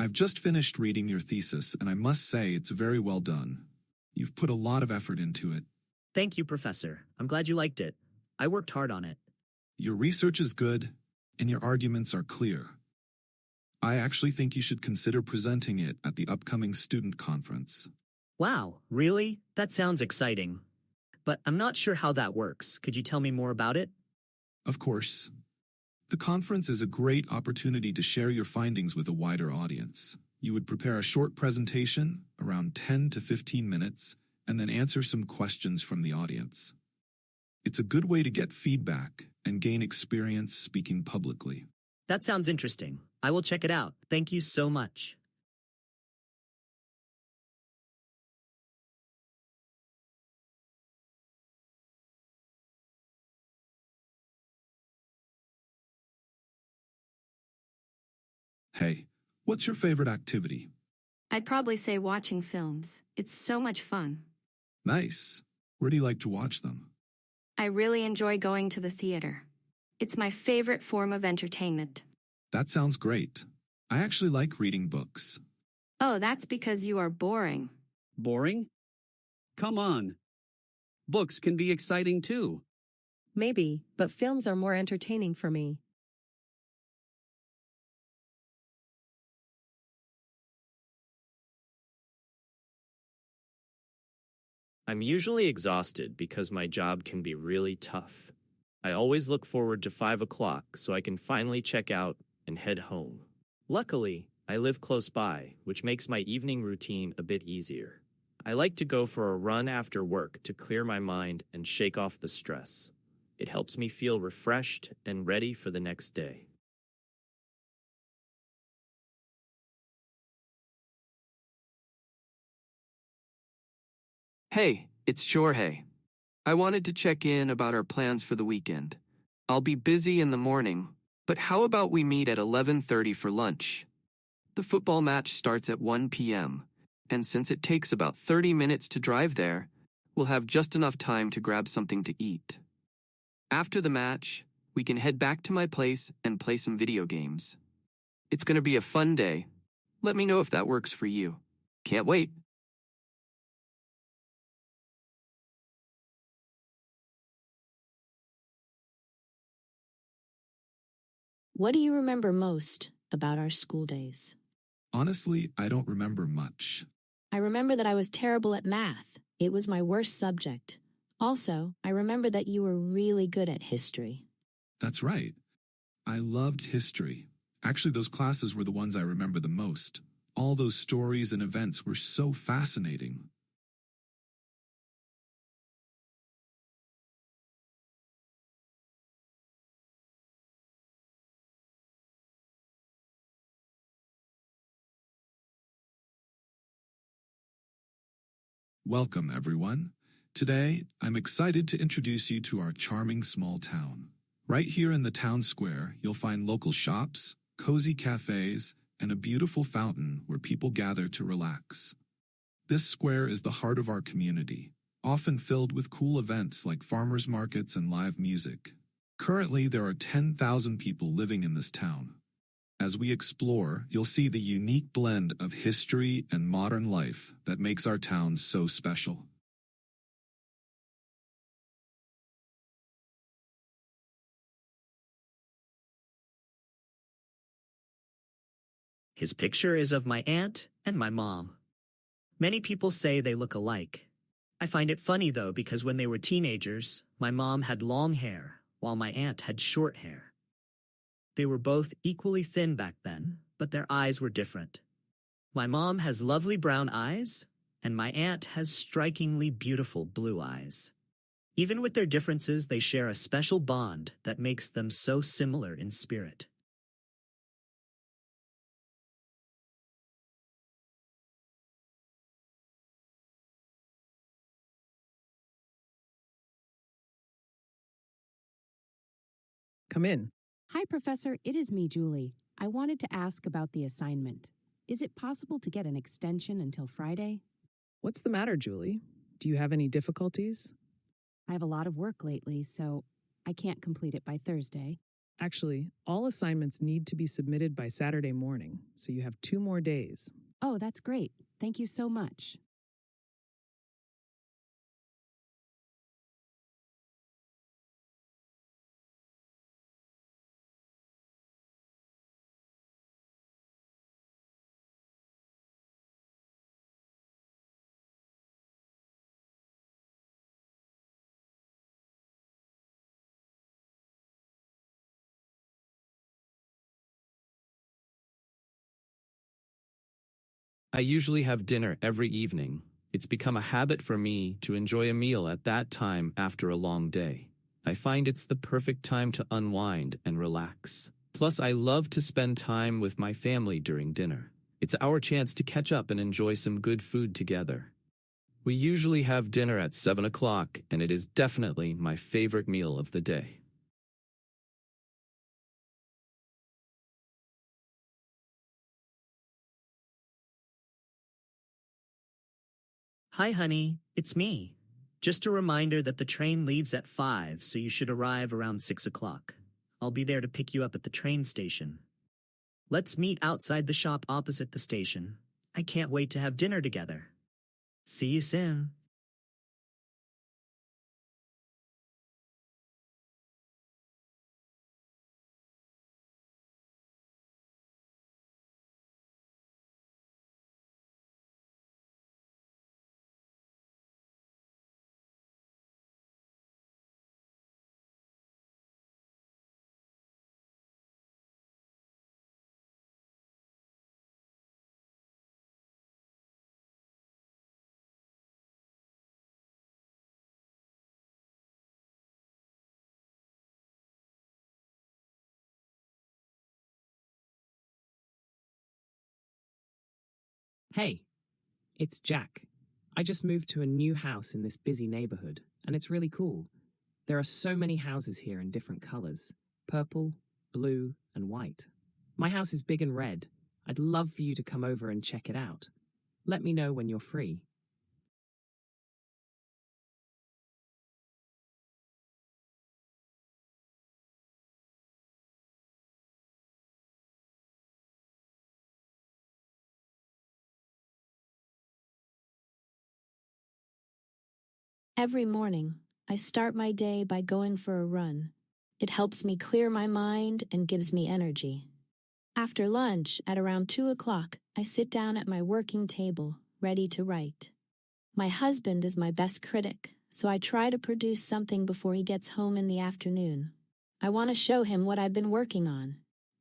I've just finished reading your thesis, and I must say it's very well done. You've put a lot of effort into it. Thank you, Professor. I'm glad you liked it. I worked hard on it. Your research is good, and your arguments are clear. I actually think you should consider presenting it at the upcoming student conference. Wow, really? That sounds exciting. But I'm not sure how that works. Could you tell me more about it? Of course. The conference is a great opportunity to share your findings with a wider audience. You would prepare a short presentation, around 10 to 15 minutes, and then answer some questions from the audience. It's a good way to get feedback and gain experience speaking publicly. That sounds interesting. I will check it out. Thank you so much. Hey, what's your favorite activity? I'd probably say watching films. It's so much fun. Nice. Where do you like to watch them? I really enjoy going to the theater. It's my favorite form of entertainment. That sounds great. I actually like reading books. Oh, that's because you are boring. Boring? Come on. Books can be exciting too. Maybe, but films are more entertaining for me. I'm usually exhausted because my job can be really tough. I always look forward to 5 o'clock so I can finally check out and head home. Luckily, I live close by, which makes my evening routine a bit easier. I like to go for a run after work to clear my mind and shake off the stress. It helps me feel refreshed and ready for the next day. Hey, it's Jorge. I wanted to check in about our plans for the weekend. I'll be busy in the morning, but how about we meet at 11:30 for lunch? The football match starts at 1 p.m., and since it takes about 30 minutes to drive there, we'll have just enough time to grab something to eat. After the match, we can head back to my place and play some video games. It's going to be a fun day. Let me know if that works for you. Can't wait. What do you remember most about our school days? Honestly, I don't remember much. I remember that I was terrible at math. It was my worst subject. Also, I remember that you were really good at history. That's right. I loved history. Actually, those classes were the ones I remember the most. All those stories and events were so fascinating. Welcome, everyone. Today, I'm excited to introduce you to our charming small town. Right here in the town square, you'll find local shops, cozy cafes, and a beautiful fountain where people gather to relax. This square is the heart of our community, often filled with cool events like farmers markets and live music. Currently, there are 10,000 people living in this town. As we explore, you'll see the unique blend of history and modern life that makes our town so special. His picture is of my aunt and my mom. Many people say they look alike. I find it funny though because when they were teenagers, my mom had long hair while my aunt had short hair. They were both equally thin back then, but their eyes were different. My mom has lovely brown eyes, and my aunt has strikingly beautiful blue eyes. Even with their differences, they share a special bond that makes them so similar in spirit. Come in. Hi, Professor. It is me, Julie. I wanted to ask about the assignment. Is it possible to get an extension until Friday? What's the matter, Julie? Do you have any difficulties? I have a lot of work lately, so I can't complete it by Thursday. Actually, all assignments need to be submitted by Saturday morning, so you have 2 more days. Oh, that's great. Thank you so much. I usually have dinner every evening. It's become a habit for me to enjoy a meal at that time after a long day. I find it's the perfect time to unwind and relax. Plus, I love to spend time with my family during dinner. It's our chance to catch up and enjoy some good food together. We usually have dinner at 7 o'clock, and it is definitely my favorite meal of the day. Hi, honey. It's me. Just a reminder that the train leaves at 5, so you should arrive around 6 o'clock. I'll be there to pick you up at the train station. Let's meet outside the shop opposite the station. I can't wait to have dinner together. See you soon. Hey, it's Jack. I just moved to a new house in this busy neighborhood, and it's really cool. There are so many houses here in different colors: purple, blue, and white. My house is big and red. I'd love for you to come over and check it out. Let me know when you're free. Every morning, I start my day by going for a run. It helps me clear my mind and gives me energy. After lunch, at around 2 o'clock, I sit down at my working table, ready to write. My husband is my best critic, so I try to produce something before he gets home in the afternoon. I want to show him what I've been working on.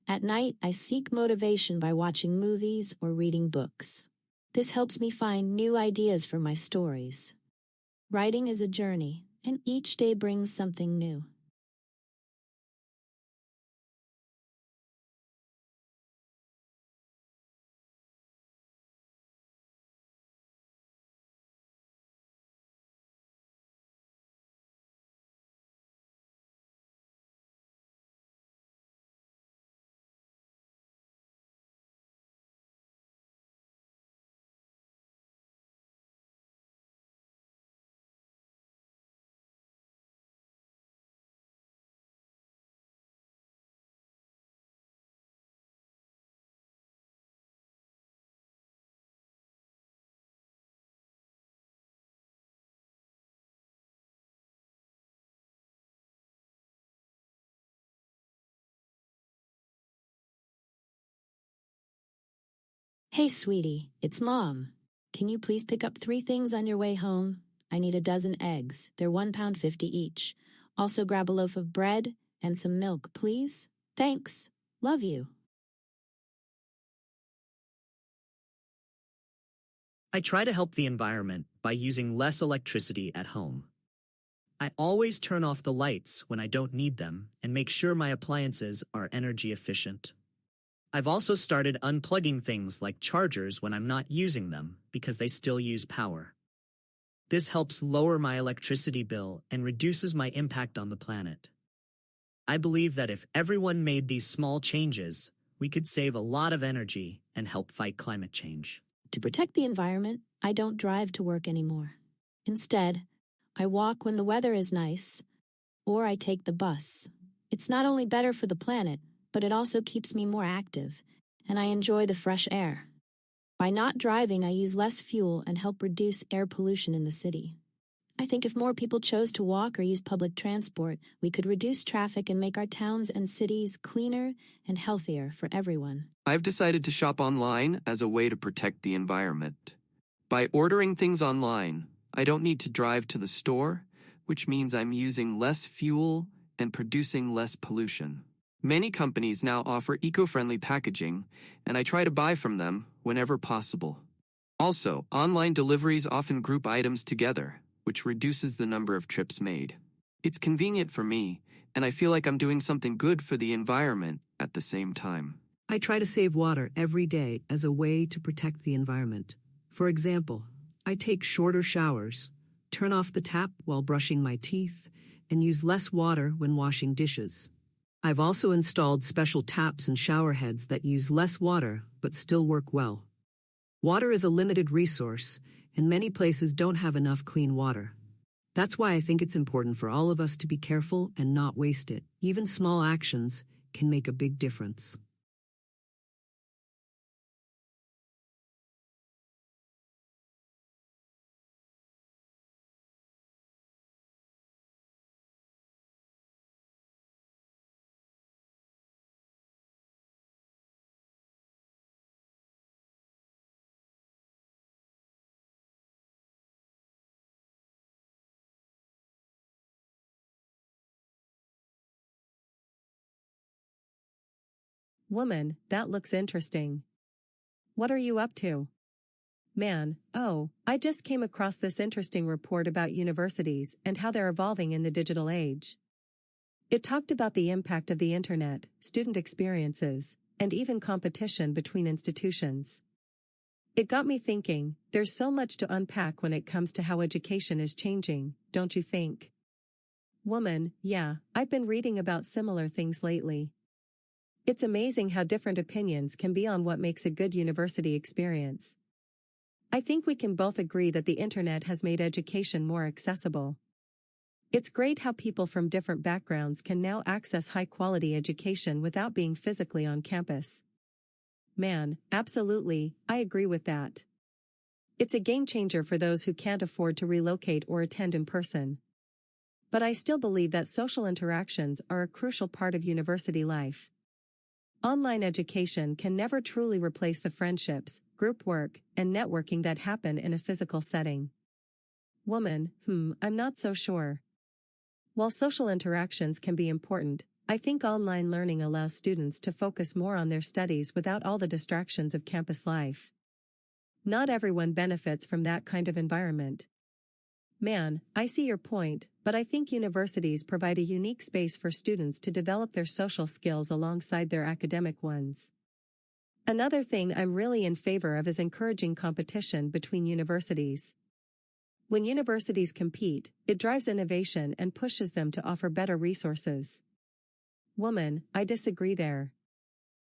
At night, I seek motivation by watching movies or reading books. This helps me find new ideas for my stories. Writing is a journey, and each day brings something new. Hey, sweetie, it's Mom. Can you please pick up 3 things on your way home? I need a dozen eggs. They're £1.50 each. Also grab a loaf of bread and some milk, please. Thanks. Love you. I try to help the environment by using less electricity at home. I always turn off the lights when I don't need them and make sure my appliances are energy efficient. I've also started unplugging things like chargers when I'm not using them because they still use power. This helps lower my electricity bill and reduces my impact on the planet. I believe that if everyone made these small changes, we could save a lot of energy and help fight climate change. To protect the environment, I don't drive to work anymore. Instead, I walk when the weather is nice, or I take the bus. It's not only better for the planet, but it also keeps me more active, and I enjoy the fresh air. By not driving, I use less fuel and help reduce air pollution in the city. I think if more people chose to walk or use public transport, we could reduce traffic and make our towns and cities cleaner and healthier for everyone. I've decided to shop online as a way to protect the environment. By ordering things online, I don't need to drive to the store, which means I'm using less fuel and producing less pollution. Many companies now offer eco-friendly packaging, and I try to buy from them whenever possible. Also, online deliveries often group items together, which reduces the number of trips made. It's convenient for me, and I feel like I'm doing something good for the environment at the same time. I try to save water every day as a way to protect the environment. For example, I take shorter showers, turn off the tap while brushing my teeth, and use less water when washing dishes. I've also installed special taps and shower heads that use less water but still work well. Water is a limited resource, and many places don't have enough clean water. That's why I think it's important for all of us to be careful and not waste it. Even small actions can make a big difference. Woman, that looks interesting. What are you up to? Man, oh, I just came across this interesting report about universities and how they're evolving in the digital age. It talked about the impact of the internet, student experiences, and even competition between institutions. It got me thinking, there's so much to unpack when it comes to how education is changing, don't you think? Woman, yeah, I've been reading about similar things lately. It's amazing how different opinions can be on what makes a good university experience. I think we can both agree that the internet has made education more accessible. It's great how people from different backgrounds can now access high-quality education without being physically on campus. Man, absolutely, I agree with that. It's a game changer for those who can't afford to relocate or attend in person. But I still believe that social interactions are a crucial part of university life. Online education can never truly replace the friendships, group work, and networking that happen in a physical setting. Woman, I'm not so sure. While social interactions can be important, I think online learning allows students to focus more on their studies without all the distractions of campus life. Not everyone benefits from that kind of environment. Man, I see your point, but I think universities provide a unique space for students to develop their social skills alongside their academic ones. Another thing I'm really in favor of is encouraging competition between universities. When universities compete, it drives innovation and pushes them to offer better resources. Woman, I disagree there.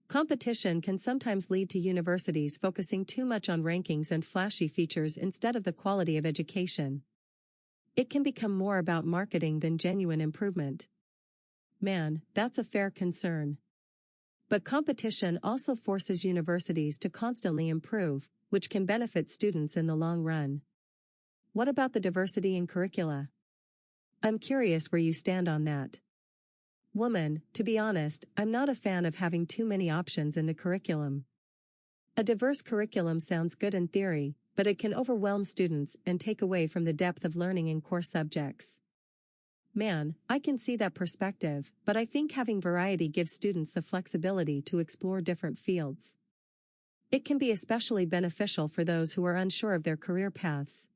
Competition can sometimes lead to universities focusing too much on rankings and flashy features instead of the quality of education. It can become more about marketing than genuine improvement. Man, that's a fair concern. But competition also forces universities to constantly improve, which can benefit students in the long run. What about the diversity in curricula? I'm curious where you stand on that. Woman, to be honest, I'm not a fan of having too many options in the curriculum. A diverse curriculum sounds good in theory, but it can overwhelm students and take away from the depth of learning in core subjects. Man, I can see that perspective, but I think having variety gives students the flexibility to explore different fields. It can be especially beneficial for those who are unsure of their career paths.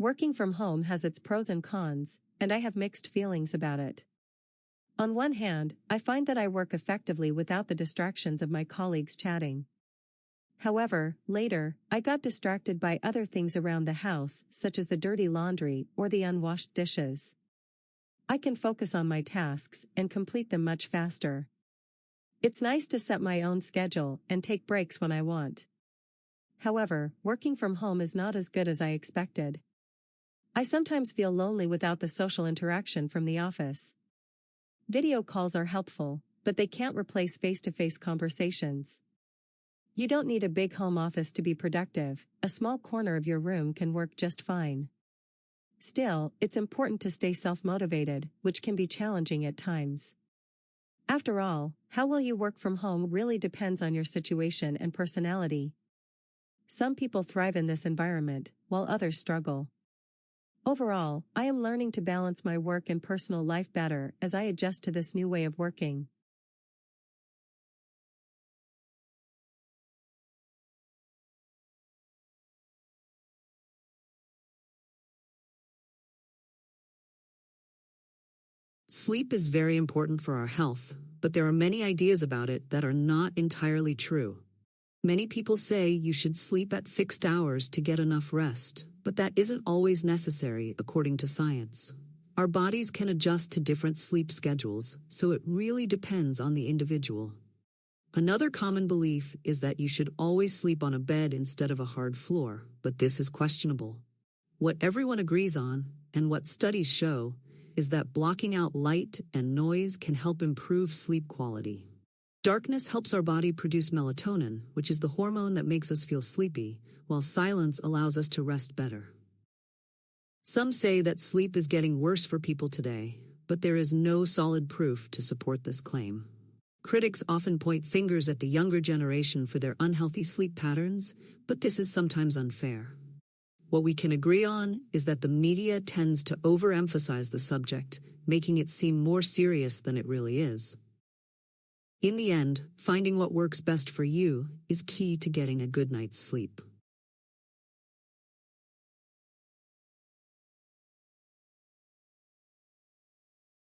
Working from home has its pros and cons, and I have mixed feelings about it. On one hand, I find that I work effectively without the distractions of my colleagues chatting. However, later, I got distracted by other things around the house, such as the dirty laundry or the unwashed dishes. I can focus on my tasks and complete them much faster. It's nice to set my own schedule and take breaks when I want. However, working from home is not as good as I expected. I sometimes feel lonely without the social interaction from the office. Video calls are helpful, but they can't replace face-to-face conversations. You don't need a big home office to be productive. A small corner of your room can work just fine. Still, it's important to stay self-motivated, which can be challenging at times. After all, how will you work from home really depends on your situation and personality. Some people thrive in this environment, while others struggle. Overall, I am learning to balance my work and personal life better as I adjust to this new way of working. Sleep is very important for our health, but there are many ideas about it that are not entirely true. Many people say you should sleep at fixed hours to get enough rest, but that isn't always necessary according to science. Our bodies can adjust to different sleep schedules, so it really depends on the individual. Another common belief is that you should always sleep on a bed instead of a hard floor, but this is questionable. What everyone agrees on, and what studies show, is that blocking out light and noise can help improve sleep quality. Darkness helps our body produce melatonin, which is the hormone that makes us feel sleepy, while silence allows us to rest better. Some say that sleep is getting worse for people today, but there is no solid proof to support this claim. Critics often point fingers at the younger generation for their unhealthy sleep patterns, but this is sometimes unfair. What we can agree on is that the media tends to overemphasize the subject, making it seem more serious than it really is. In the end, finding what works best for you is key to getting a good night's sleep.